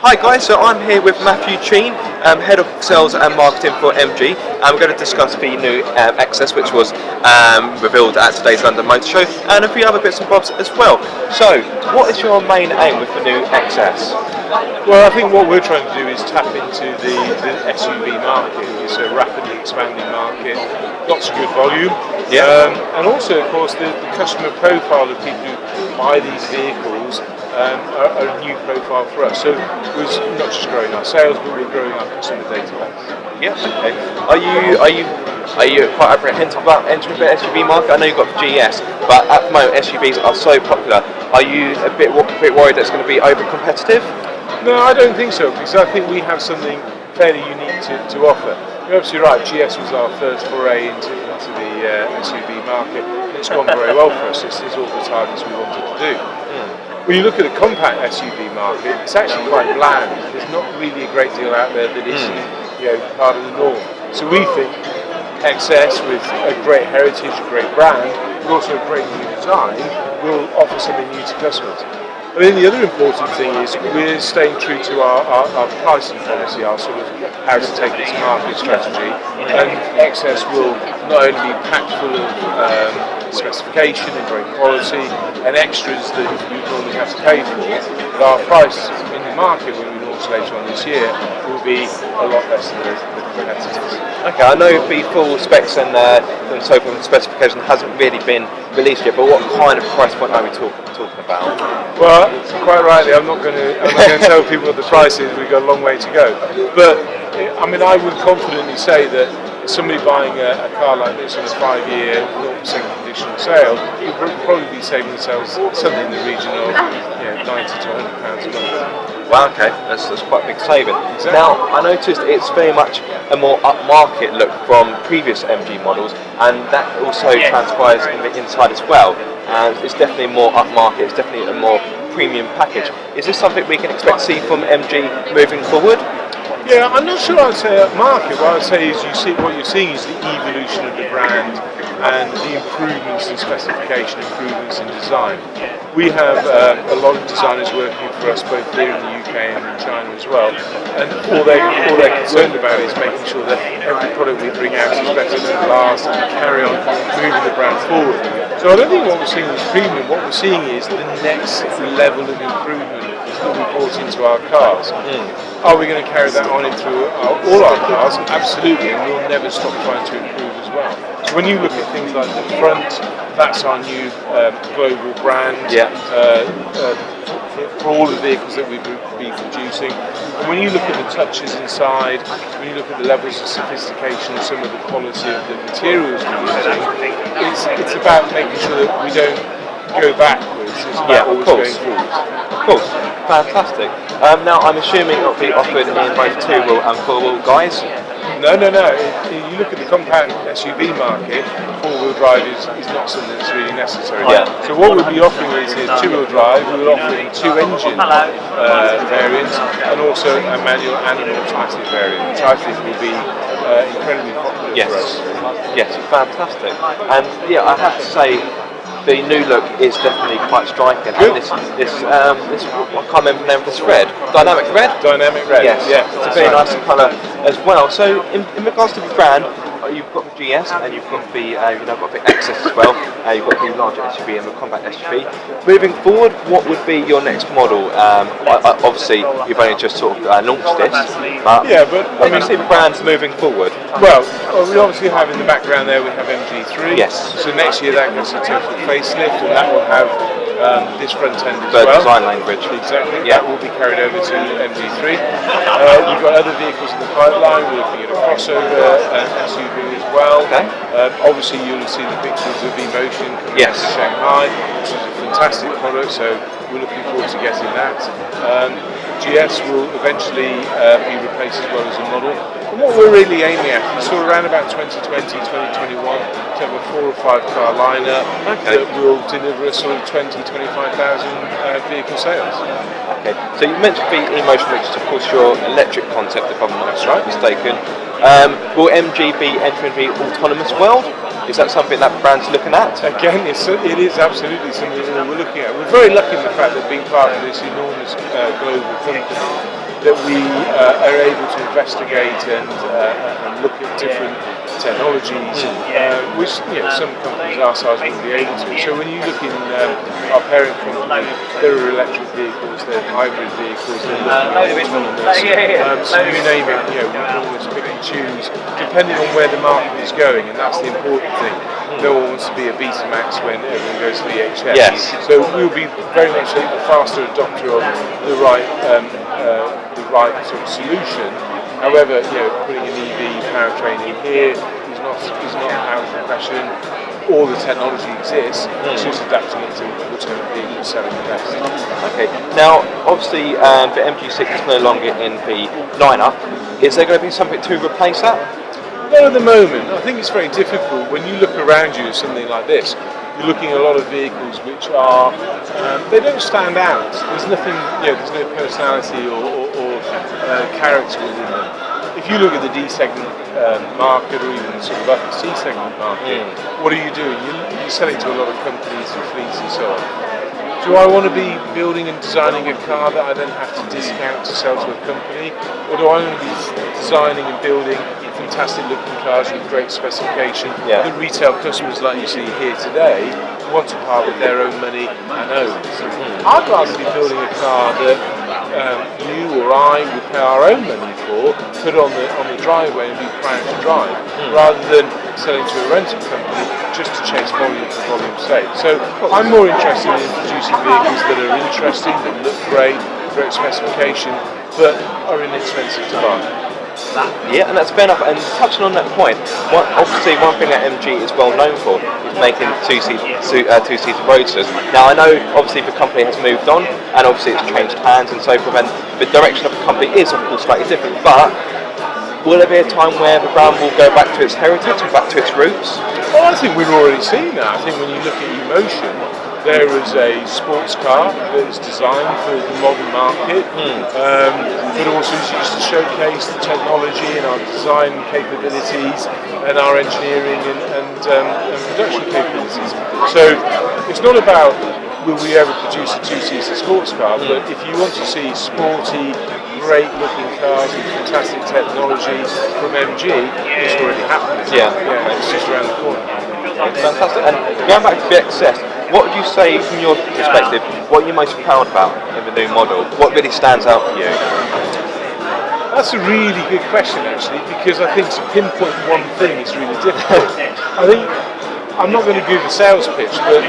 Hi guys, so I'm here with Matthew Cheen, Head of Sales and Marketing for MG, and we're going to discuss the new XS, which was revealed at today's London Motor Show, and a few other bits and bobs as well. So, what is your main aim with the new XS? Well, I think what we're trying to do is tap into the SUV market. It's a rapidly expanding market, lots of good volume, and also, of course, the customer profile of people who buy these vehicles are a new profile for us. So we're not just growing our sales, but we're growing our customer database. Yeah. Okay. Are you quite apprehensive about entering the SUV market? I know you've got the GS, but at the moment SUVs are so popular. Are you a bit worried that it's going to be over competitive? No, I don't think so, because I think we have something fairly unique to offer. You're absolutely right, GS was our first foray into the SUV market. It's gone very well for us. It's all the targets we wanted to do. When you look at the compact SUV market, it's actually quite bland. There's not really a great deal out there that is part of the norm. So we think XS, with a great heritage, a great brand, but also a great new design, will offer something new to customers. I mean, the other important thing is we're staying true to our pricing policy, our sort of how to take this market strategy. And XS will not only be packed full of specification and great quality and extras that you normally have to pay for, but our price in the market when we launch later on this year will be a lot less than the competitors. Okay, I know the full specs and so forth and specification hasn't really been released yet, but what kind of price point are we talking about? Well, quite rightly, I'm not going to tell people what the price is. We've got a long way to go. But I mean, I would confidently say that somebody buying a car like this on a 5-year 0% conditional sale, you'll probably be saving themselves something in the region of £90 to £100 a month. Wow, okay, that's quite a big saving. Exactly. Now, I noticed it's very much a more upmarket look from previous MG models, and that also transpires in the inside as well. And it's definitely more upmarket, it's definitely a more premium package. Is this something we can expect to see from MG moving forward? Yeah, I'm not sure I'd say upmarket. What I'd say is what you're seeing is the evolution of the brand and the improvements in specification, improvements in design. We have a lot of designers working for us both here in the UK and in China as well, and all they're concerned about is making sure that every product we bring out is better than the last and carry on moving the brand forward. So I don't think what we're seeing is premium. What we're seeing is the next level of improvement that we brought into our cars. Are we going to carry that on into all our cars? Absolutely, and we'll never stop trying to improve as well. So when you look at things like the front, that's our new global brand for all the vehicles that we'll be producing. And when you look at the touches inside, when you look at the levels of sophistication, some of the quality of the materials we're using, it's about making sure that we don't go backwards. It's about always going forwards. Of course, fantastic. Now, I'm assuming it'll be offered in both 2-wheel and 4-wheel guys. No. If you look at the compact SUV market, 4-wheel drive is not something that's really necessary. So what we'll be offering is 2-wheel drive. We'll offer in 2-engine variants and also a manual and an automatic variant, which I think will be incredibly popular for us. Yes, fantastic. And yeah, I have to say, the new look is definitely quite striking. Good. And this I can't remember the name of this red. Dynamic red? Dynamic red. Yes. Yeah, It's a very nice colour as well. So in regards to the brand, you've got the GS and you've got the got the XS as well. You've got the larger SUV and the compact SUV. Moving forward, what would be your next model? Obviously, you've only just sort of launched this. But I mean, see the brands moving forward. Well, we obviously have in the background there, we have MG3. Yes. So next year that gets a total facelift, and that will have this front end as The well. design language. Exactly. Yeah. That will be carried over to MG3. We've got other vehicles in the pipeline. We're looking at a crossover SUV as well. Okay. Obviously, you'll have seen the pictures of eMotion coming out to Shanghai, which is a fantastic product. So we're looking forward to getting that. GS will eventually be replaced as well as a model. And what we're really aiming at is sort of around about 2020, 2021 to have a 4 or 5 car lineup that will deliver a sort of 20,000 to 25,000 vehicle sales. Okay, so you mentioned the eMotion, which is of course your electric concept, if I'm not mistaken. Will MG be entering the autonomous world? Is that something that brand's looking at? Again, it is absolutely something that we're looking at. We're very lucky in the fact that being part of this enormous global company, that we are able to investigate and look at different technologies, which some companies our size wouldn't be able to. So when you look in our parent company, there are electric vehicles, there are hybrid vehicles, they're looking at autonomous. So you name it, we can always pick and choose depending on where the market is going, and that's the important thing. No one wants to be a Betamax when everyone goes to VHS. Yes. So we'll be very much a faster adopter of the right sort of solution. However, putting an EV powertrain in here is not out of the question. All the technology exists. It's just adapting it to whichever vehicle is selling the best. Okay. Now, obviously, the MG6 is no longer in the lineup. Is there going to be something to replace that? No, at the moment. I think it's very difficult when you look around you at something like this. You're looking at a lot of vehicles which are they don't stand out. There's nothing. There's no personality or character within them. If you look at the D segment market or even the sort of upper C segment market, what are you doing? You're selling to a lot of companies and fleets and so on. Do I want to be building and designing a car that I then have to discount to sell to a company? Or do I want to be designing and building fantastic looking cars with great specification that retail customers like you see here today want to part with their own money and own? I'd rather be building a car that you or I would pay our own money for, put on the driveway and be proud to drive, rather than selling to a rental company just to chase volume for volume's sake. So I'm more interested in producing vehicles that are interesting, that look great specification, but are inexpensive to buy. Yeah, and that's fair enough. And touching on that point, obviously one thing that MG is well known for is making two-seater roadsters. Now I know obviously the company has moved on, and obviously it's changed hands and so forth, and the direction of the company is of course slightly different. But will there be a time where the brand will go back to its heritage and back to its roots? Well, I think we've already seen that. I think when you look at Emotion, there is a sports car that is designed for the modern market, but also is used to showcase the technology and our design capabilities and our engineering and production capabilities. So it's not about will we ever produce a two-seater sports car, but if you want to see sporty, great-looking cars with fantastic technology from MG, it's already happening. Yeah, it's just around the corner. Fantastic. And going back to the XS, what would you say from your perspective, what are you most proud about in the new model? What really stands out for you? That's a really good question actually, because I think to pinpoint one thing is really difficult. I think I'm not going to give a sales pitch, but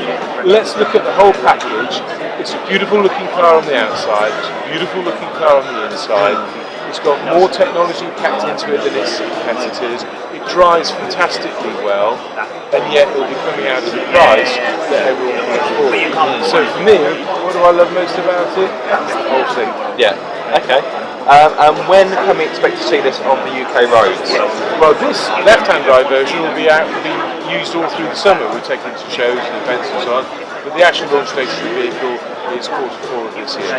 let's look at the whole package. It's a beautiful looking car on the outside, it's a beautiful looking car on the inside. It's got more technology packed into it than its competitors. It drives fantastically well, and yet it'll be coming out at a price that everyone can afford. So for me, what do I love most about it? That's the whole thing. Yeah, okay. And when can we expect to see this on the UK roads? Well, this left-hand drive version will be used all through the summer. We're taking to shows and events and so on. But the actual launch date of the vehicle is Q4 of this year.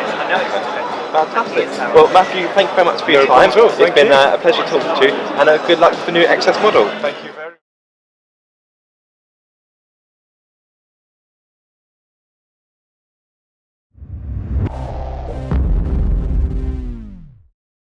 Fantastic. Well, Matthew, thank you very much for your time. It's been a pleasure talking to you, and good luck with the new XS model. Thank you.